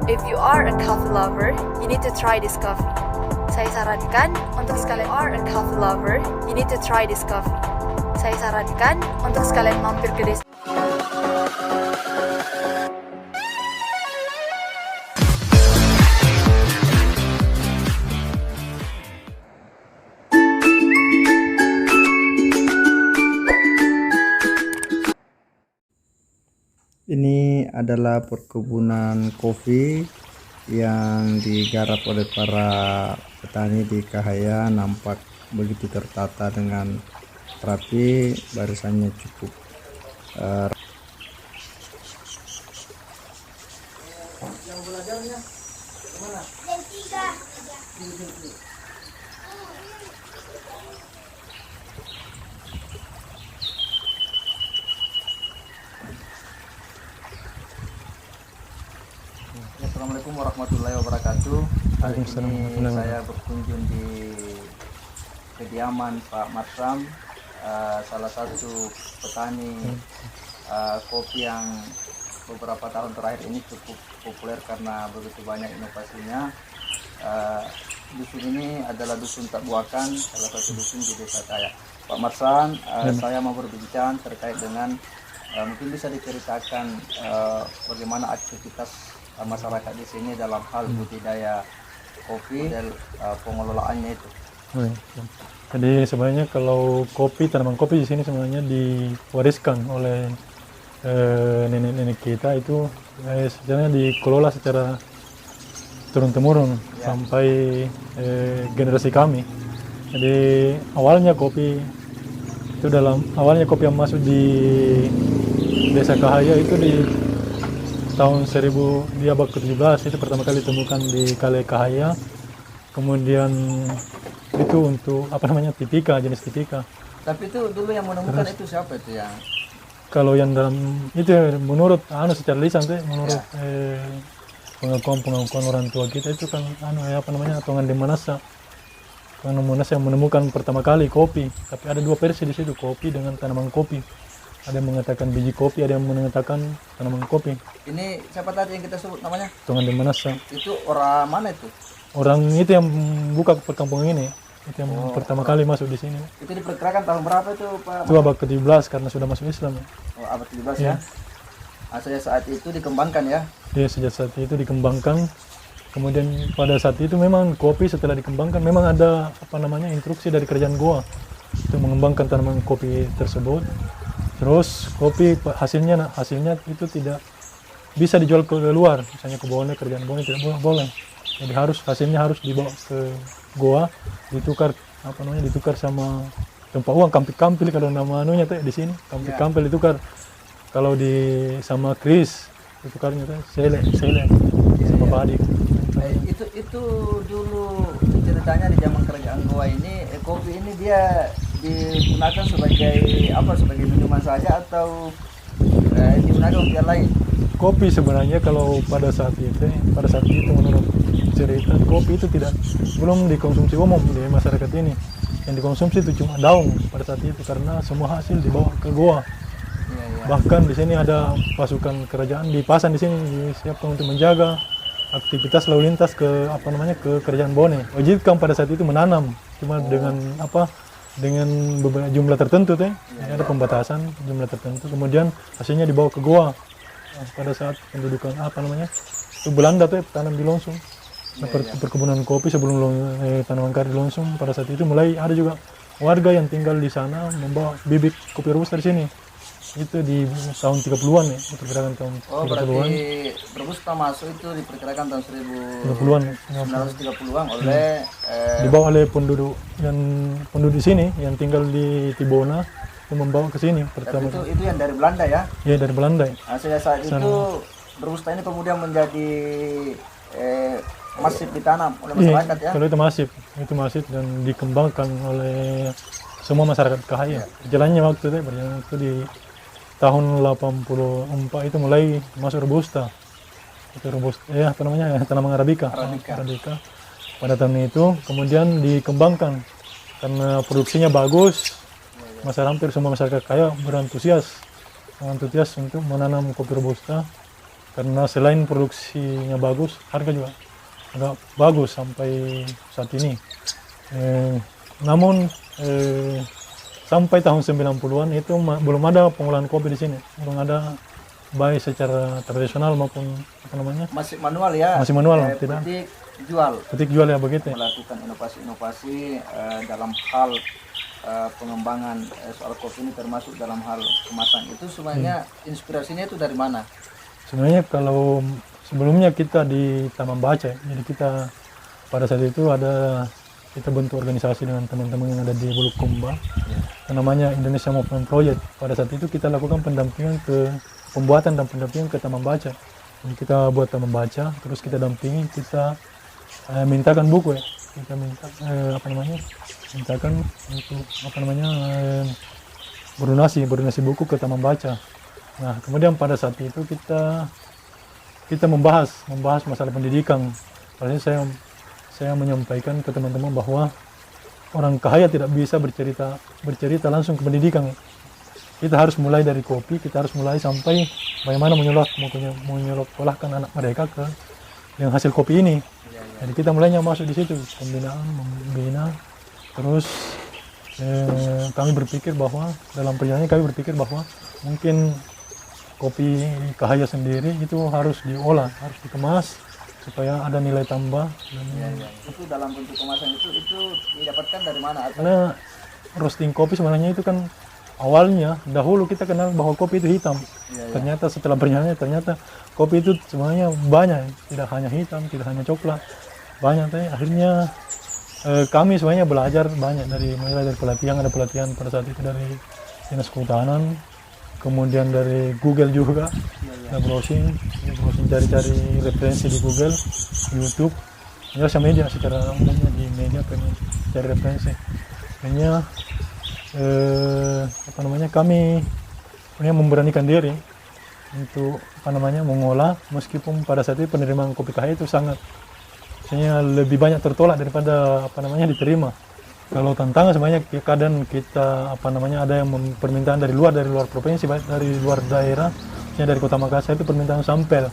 If you are a coffee lover, you need to try this coffee. Saya sarankan untuk sekalian are a coffee lover, you need to try this coffee. Saya sarankan untuk sekalian mampir ke desa. Ini adalah perkebunan kopi yang digarap oleh para petani di Kahaya. Nampak begitu tertata dengan rapi, barisannya cukup Assalamualaikum warahmatullahi wabarakatuh. Hari ini saya berkunjung di kediaman Pak Marsam, salah satu petani kopi yang beberapa tahun terakhir ini cukup populer karena begitu banyak inovasinya. Dusun ini adalah dusun Tak Buakan, salah satu dusun di desa saya. Pak Marsam, saya mau berbincang terkait dengan mungkin bisa diceritakan bagaimana aktivitas masyarakat di sini dalam hal budidaya kopi dan pengelolaannya itu. Jadi sebenarnya kalau kopi, tanaman kopi di sini sebenarnya diwariskan oleh nenek-nenek kita itu sebenarnya dikelola secara turun-temurun sampai generasi kami. Jadi awalnya kopi yang masuk di Desa Kahaya itu di tahun 1000 di abad ke-17 itu pertama kali ditemukan di Kale Kahaya. Kemudian itu untuk tipika, jenis tipika. Tapi itu dulu yang menemukan itu siapa itu yang? Kalau yang dalam itu menurut secara lisan tuh menurut pengakuan orang tua kita itu kan Tongan di Manasa. Tongan Manasa yang menemukan pertama kali kopi. Tapi ada dua versi di situ, kopi dengan tanaman kopi. Ada yang mengatakan biji kopi, ada yang mengatakan tanaman kopi. Ini siapa tadi yang kita sebut namanya? Tongan di Manasa. Itu orang mana itu? Orang itu yang buka perkampungan ini. Itu yang pertama kali masuk di sini. Itu diperkirakan tahun berapa itu, Pak? Itu abad ke-17 karena sudah masuk Islam. Oh, abad ke-17 ya. Sejak saat itu dikembangkan ya? Iya, sejak saat itu dikembangkan. Kemudian pada saat itu memang kopi setelah dikembangkan memang ada instruksi dari kerajaan Goa untuk mengembangkan tanaman kopi tersebut. Terus kopi hasilnya itu tidak bisa dijual ke luar, misalnya ke Bone, kerajaan Bone tidak boleh. Jadi hasilnya harus dibawa ke Goa, ditukar sama tempat uang, kampil kalau nama di sini, kampil ditukar. Kalau sama kris ditukarnya sele sama padi. Itu dulu ceritanya di zaman kerajaan Goa ini kopi ini dia digunakan sebagai minuman saja atau digunakan untuk yang lain? Kopi sebenarnya kalau pada saat itu menurut cerita kopi itu belum dikonsumsi umum di masyarakat ini. Yang dikonsumsi itu cuma daun pada saat itu karena semua hasil dibawa ke Goa. Bahkan di sini ada pasukan kerajaan dipasang di sini disiapkan untuk menjaga aktivitas lalu lintas ke kerajaan Bone. Wajibkan pada saat itu menanam cuma dengan beberapa jumlah tertentu ada pembatasan jumlah tertentu, kemudian hasilnya dibawa ke Goa. Pada saat pendudukan itu Belanda tanam di Longsung. Perkebunan kopi sebelum tanaman karet di Longsung, pada saat itu mulai ada juga warga yang tinggal di sana membawa bibit kopi robusta di sini. Itu di tahun 30-an diperkirakan tahun 30-an. Berarti robusta masuk itu diperkirakan tahun 1930-an oleh dibawa oleh penduduk di sini yang tinggal di Tibona, yang membawa ke sini pertama. Itu yang dari Belanda ya? Iya, dari Belanda. Sejak saat itu robusta ini kemudian menjadi masif ditanam oleh masyarakat ya? Kalau itu masif dan dikembangkan oleh semua masyarakat Kahaya. Berjalannya waktu di tahun 84 itu mulai masuk robusta. Itu robusta tanaman Arabica. Pada tahun itu kemudian dikembangkan karena produksinya bagus. Hampir semua masyarakat Kahaya berantusias untuk menanam kopi robusta. karena selain produksinya bagus, harga juga agak bagus sampai saat ini. Namun sampai tahun 90-an itu belum ada pengolahan kopi di sini, belum ada baik secara tradisional maupun apa namanya, Masih manual ya? masih manual, Kayak tidak petik petik jual. jual ya begitu. Melakukan inovasi-inovasi dalam hal pengembangan soal kopi ini, termasuk dalam hal kemasan. Itu sebenarnya inspirasinya itu dari mana? Sebenarnya kalau sebelumnya kita di Taman Baca, jadi kita pada saat itu kita bentuk organisasi dengan teman-teman yang ada di Bulukumba, namanya Indonesia Movement Project. Pada saat itu kita lakukan pembuatan dan pendampingan ke Taman Baca. Jadi kita buat Taman Baca, terus kita dampingi, kita mintakan buku ya, kita mintakan untuk berdonasi buku ke Taman Baca. Nah kemudian pada saat itu kita membahas masalah pendidikan. Padahal saya menyampaikan ke teman-teman bahwa orang kaya tidak bisa bercerita langsung ke pendidikan. Kita harus mulai dari kopi, kita harus mulai sampai bagaimana menyolok-olahkan anak mereka ke yang hasil kopi ini. Jadi kita mulainya masuk di situ, membina. Terus kami berpikir bahwa dalam perjalanan kami berpikir bahwa mungkin kopi Kahaya sendiri itu harus diolah, harus dikemas supaya ada nilai tambah. Itu dalam bentuk kemasan itu didapatkan dari mana? Karena roasting kopi sebenarnya itu kan awalnya dahulu kita kenal bahwa kopi itu hitam. Ternyata setelah perjalanannya ternyata kopi itu sebenarnya banyak, tidak hanya hitam, tidak hanya coklat, banyak. Akhirnya kami sebenarnya belajar banyak mulai dari pelatihan, ada pelatihan pada saat itu dari Dinas Kehutanan, kemudian dari Google juga, ada browsing cari-cari referensi di Google, YouTube, sosial media secara umumnya di media kami cari referensi. Akhirnya kami memberanikan diri untuk mengolah, meskipun pada saat itu penerimaan kopi Kahaya itu lebih banyak tertolak daripada diterima. Kalau tantangan sebenarnya kadang kita ada yang permintaan dari luar provinsi, baik dari luar daerah, misalnya dari Kota Makassar itu permintaan sampel.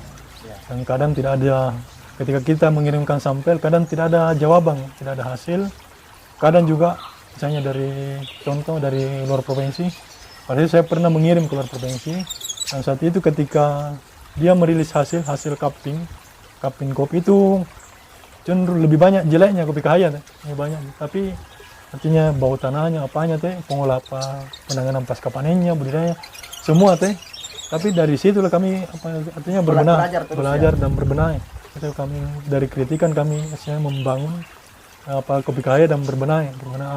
Dan kadang tidak ada, ketika kita mengirimkan sampel, kadang tidak ada jawaban, tidak ada hasil. Kadang juga misalnya dari luar provinsi, padahal saya pernah mengirim ke luar provinsi, dan saat itu ketika dia merilis hasil cupping kopi itu cenderung lebih banyak jeleknya kopi Kahaya, lebih banyak. Tapi artinya bau tanahnya, penanganan pasca panennya, budidaya, semua Tapi dari situlah kami belajar dan berbenah. Itu kami dari kritikan kami membangun kopi Kahaya dan berbenah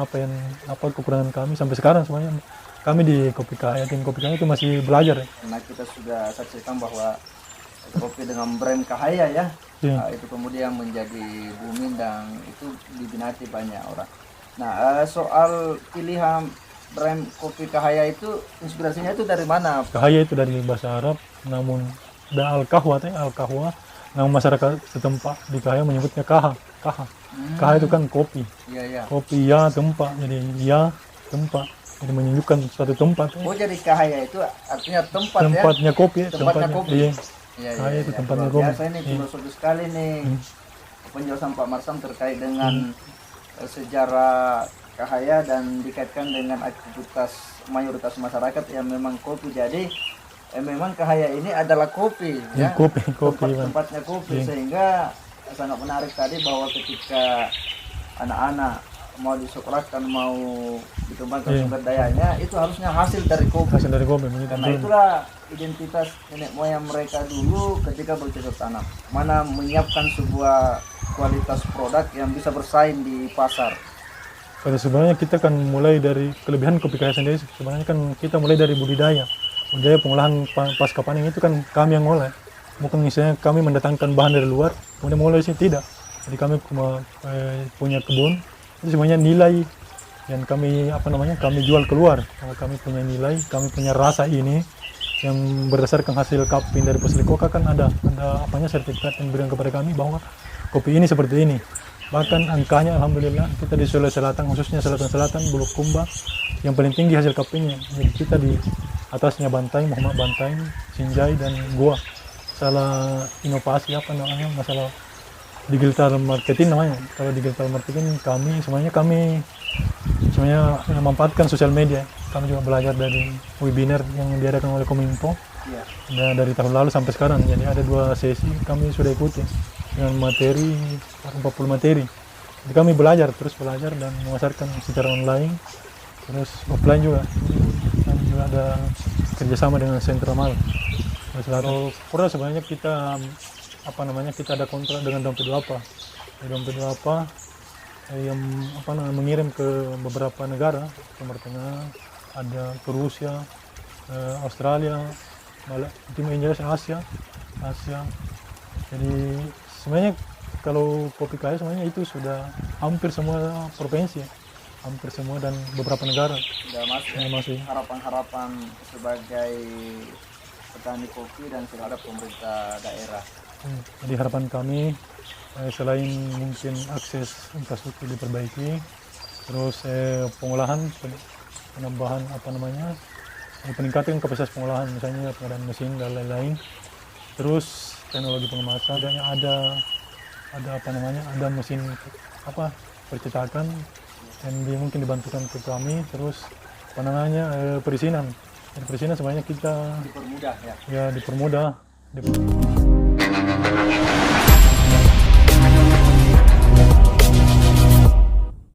apa kekurangan kami sampai sekarang semuanya. Kami di kopi Kahaya, tim kopi Kahaya itu masih belajar. Karena kita sudah saksikan bahwa kopi dengan brand Kahaya ya, itu kemudian menjadi booming dan itu diminati banyak orang. Nah, soal pilihan brand kopi Kahaya itu inspirasinya itu dari mana? Kahaya itu dari bahasa Arab, namun al-kahwa, nama masyarakat setempat di Kahaya menyebutnya kaha. Kaha itu kan kopi. Kopi tempat, jadi tempat. Jadi menunjukkan suatu tempat. Oh, jadi Kahaya itu artinya tempatnya kopi. Tempatnya kopi. Kahaya itu tempatnya kopi. Biasa ini filosofi sekali nih penjelasan Pak Marsam terkait dengan sejarah Kahaya dan dikaitkan dengan aktivitas mayoritas masyarakat yang memang kopi. Jadi memang Kahaya ini adalah kopi, ya. Tempatnya kopi, sehingga sangat menarik tadi bahwa ketika anak-anak mau disekolahkan, mau dikembangkan sumber dayanya, itu harusnya hasil dari kopi. Karena itulah identitas nenek moyang mereka dulu ketika bercocok tanam. Mana menyiapkan sebuah kualitas produk yang bisa bersaing di pasar. Pada sebenarnya kita kan mulai dari kelebihan kopi Kahaya sendiri. Sebenarnya kan kita mulai dari budidaya pengolahan pasca panen itu kan kami yang ngolah. Bukan misalnya kami mendatangkan bahan dari luar kemudian mengolah di sini, tidak. Jadi kami punya kebun, itu semuanya nilai yang kami kami jual keluar. Karena kami punya nilai, kami punya rasa ini yang berdasarkan hasil cupping dari Posilikoka kan ada sertifikat yang diberikan kepada kami bahwa kopi ini seperti ini. Bahkan angkanya alhamdulillah kita di Sulawesi Selatan, khususnya Selatan Bulukumba, yang paling tinggi hasil cuppingnya. Jadi kita di atasnya Bantaing, Muhammad Bantaing, Sinjai dan Goa. masalah inovasi apa namanya, masalah digital marketing namanya. Kalau digital marketing kami semuanya memanfaatkan sosial media. Kami juga belajar dari webinar yang diadakan oleh Kominfo. Iya. Dan dari tahun lalu sampai sekarang, jadi ada 2 sesi kami sudah ikuti dengan materi 40 materi. Jadi kami belajar dan memasarkan secara online, terus offline juga. Kami juga ada kerjasama dengan Sentra Mal. Kalau produk sebenarnya kita kita ada kontrak dengan Dompet Duapa. Dompet Duapa yang mengirim ke beberapa negara, Timur Tengah, ada ke Rusia, Australia, Timur Indonesia, Asia. Jadi sebenarnya kalau kopi kaya sebenarnya itu sudah hampir semua provinsi, hampir semua dan beberapa negara. Sudah masuk harapan-harapan sebagai petani kopi dan terhadap pemerintah daerah. Jadi harapan kami selain mungkin akses infrastruktur diperbaiki, terus pengolahan, penambahan peningkatan kapasitas pengolahan, misalnya penggunaan mesin dan lain-lain. Terus teknologi pengemasan, ada mesin percetakan yang mungkin dibantukan ke kami. Terus perizinan. Dan perizinan sebenarnya kita Dipermudah ya. dipermudah.